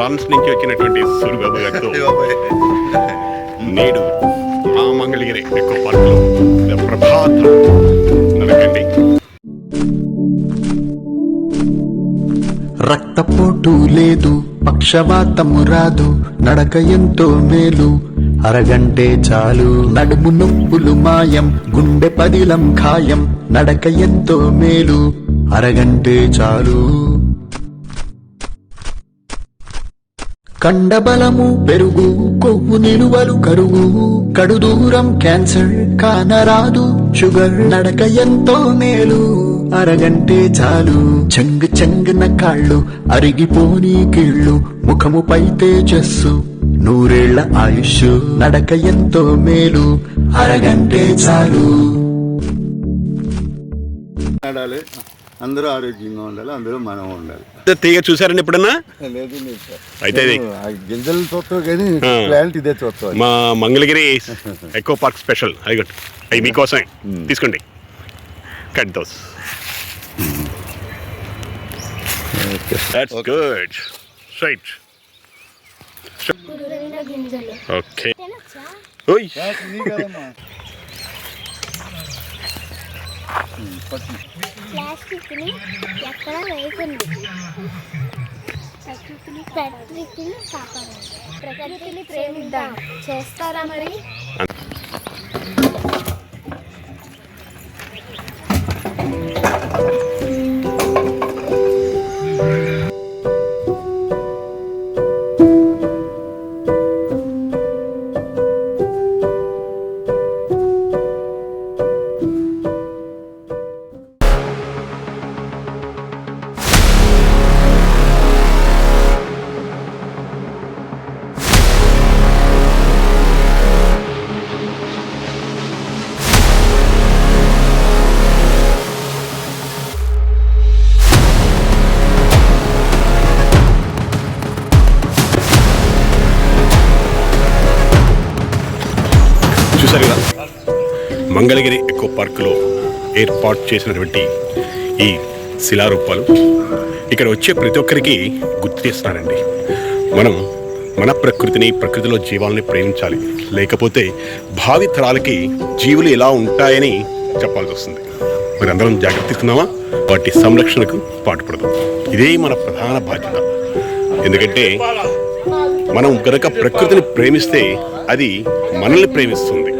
France నుంచి వచ్చినటువంటి సూరిబాబు గారితో నేడు మా మంగళగిరి ఎకో పార్క్లో ప్రభాతం నడకండి. రక్తపోటు లేదు, పక్షవాతము రాదు, నడక ఎంతో మేలు, అరగంటే చాలు. నడుము నొప్పులు మాయం, గుండె పదిలం ఖాయం, నడక ఎంతో మేలు, అరగంటే చాలు. కండబలము పెరుగు, కొవ్వు నిలువలు కరుగు, కడు దూరం క్యాన్సర్ కానరాదు షుగర్, నడక ఎంతో మేలు, అరగంటే చాలు. చెంగు చెంగున కాళ్ళు, అరిగిపోని కీళ్ళు, ముఖముపై తేజస్సు, నూరేళ్ల ఆయుష్, నడక ఎంతో మేలు, అరగంటే చాలు. అందరూ ఆరోగ్యంగా ఉండాలి, అందరూ మనం ఉండాలి. తీగ చూసారండి ఎప్పుడన్నా? లేదు అయితే గింజలు చూస్తావు కానీ ప్లాంట్ ఇదే చూస్తావు. మా మంగళగిరి ఎకో పార్క్ స్పెషల్ అవి మీకోసమే తీసుకోండి. Cut those. That's good. Straight. Okay. ఓయ్. ప్లాస్టిక్ ని ఎక్కడ వేయకండి. ప్రకృతిని కాపాడండి. ప్రకృతిని ప్రేమిద్దాం. చేస్తారా మరి? చూసారు కదా, మంగళగిరి ఎకో పార్కులో ఏర్పాటు చేసినటువంటి ఈ శిలారూపాలు ఇక్కడ వచ్చే ప్రతి ఒక్కరికి గుర్తు చేస్తున్నారండి. మనం మన ప్రకృతిలో జీవాలని ప్రేమించాలి, లేకపోతే భావి తరాలకి జీవులు ఎలా ఉంటాయని చెప్పాల్సి వస్తుంది. మరి అందరం జాగ్రత్త తీసుకుందామా? వాటి సంరక్షణకు పాటుపడదాం. ఇదే మన ప్రధాన బాధ్యత. ఎందుకంటే మనం గనక ప్రకృతిని ప్రేమిస్తే అది మనల్ని ప్రేమిస్తుంది.